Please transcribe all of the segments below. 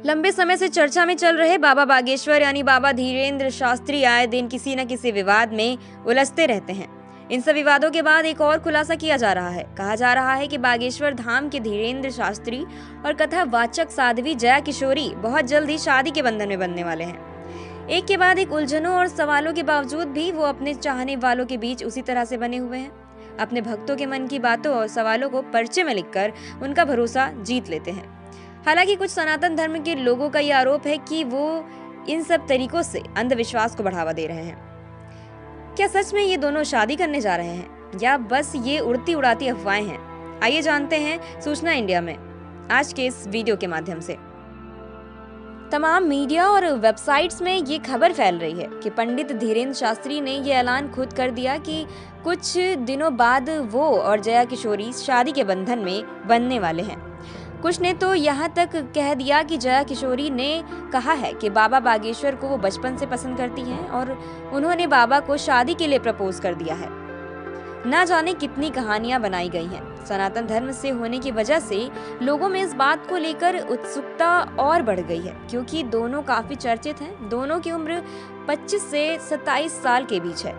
लंबे समय से चर्चा में चल रहे बाबा बागेश्वर यानी बाबा धीरेन्द्र शास्त्री आए दिन किसी न किसी विवाद में उलझते रहते हैं। इन सब विवादों के बाद एक और खुलासा किया जा रहा है। कहा जा रहा है कि बागेश्वर धाम के धीरेन्द्र शास्त्री और कथावाचक साध्वी जया किशोरी बहुत जल्द ही शादी के बंधन में बंधने वाले हैं। एक के बाद एक उलझनों और सवालों के बावजूद भी वो अपने चाहने वालों के बीच उसी तरह से बने हुए हैं। अपने भक्तों के मन की बातों और सवालों को पर्चे में लिखकर उनका भरोसा जीत लेते हैं। हालांकि कुछ सनातन धर्म के लोगों का यह आरोप है कि वो इन सब तरीकों से अंधविश्वास को बढ़ावा दे रहे हैं। क्या सच में ये दोनों शादी करने जा रहे हैं या बस ये उड़ती उड़ाती अफवाहें हैं? आइए जानते हैं सूचना इंडिया में आज के इस वीडियो के माध्यम से। तमाम मीडिया और वेबसाइट्स में ये खबर फैल रही है कि पंडित धीरेन्द्र शास्त्री ने ये ऐलान खुद कर दिया कि कुछ दिनों बाद वो और जया किशोरी शादी के बंधन में बंधने वाले हैं। कुछ ने तो यहाँ तक कह दिया कि जया किशोरी ने कहा है कि बाबा बागेश्वर को वो बचपन से पसंद करती हैं और उन्होंने बाबा को शादी के लिए प्रपोज कर दिया है। ना जाने कितनी कहानियां बनाई गई हैं। सनातन धर्म से होने की वजह से लोगों में इस बात को लेकर उत्सुकता और बढ़ गई है, क्योंकि दोनों काफी चर्चित हैं। दोनों की उम्र 25 से 27 साल के बीच है।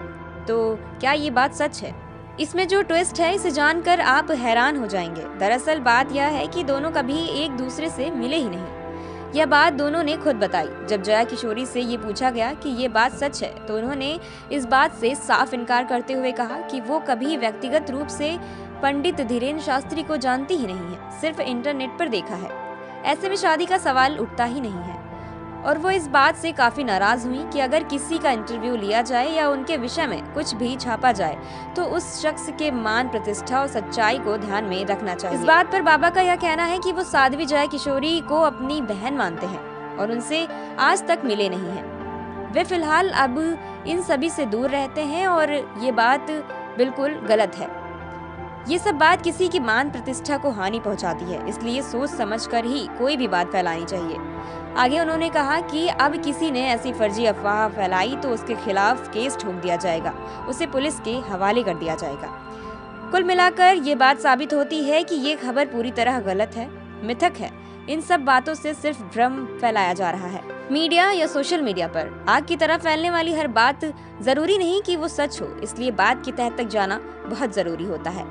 तो क्या ये बात सच है? इसमें जो ट्विस्ट है इसे जानकर आप हैरान हो जाएंगे। दरअसल बात यह है कि दोनों कभी एक दूसरे से मिले ही नहीं। यह बात दोनों ने खुद बताई। जब जया किशोरी से ये पूछा गया कि ये बात सच है तो उन्होंने इस बात से साफ इनकार करते हुए कहा कि वो कभी व्यक्तिगत रूप से पंडित धीरेन्द्र शास्त्री को जानती ही नहीं है, सिर्फ इंटरनेट पर देखा है। ऐसे में शादी का सवाल उठता ही नहीं है। और वो इस बात से काफी नाराज हुई कि अगर किसी का इंटरव्यू लिया जाए या उनके विषय में कुछ भी छापा जाए तो उस शख्स के मान प्रतिष्ठा और सच्चाई को ध्यान में रखना चाहिए। इस बात पर बाबा का यह कहना है कि वो साध्वी जया किशोरी को अपनी बहन मानते हैं और उनसे आज तक मिले नहीं हैं। वे फिलहाल अब इन सभी से दूर रहते हैं और ये बात बिल्कुल गलत है। ये सब बात किसी की मान प्रतिष्ठा को हानि पहुंचाती है, इसलिए सोच समझकर ही कोई भी बात फैलानी चाहिए। आगे उन्होंने कहा कि अब किसी ने ऐसी फर्जी अफवाह फैलाई तो उसके खिलाफ केस ठोक दिया जाएगा, उसे पुलिस के हवाले कर दिया जाएगा। कुल मिलाकर ये बात साबित होती है कि ये खबर पूरी तरह गलत है, मिथक है। इन सब बातों से सिर्फ भ्रम फैलाया जा रहा है। मीडिया या सोशल मीडिया पर आग की तरह फैलने वाली हर बात जरूरी नहीं कि वो सच हो, इसलिए बात की तह तक जाना बहुत जरूरी होता है।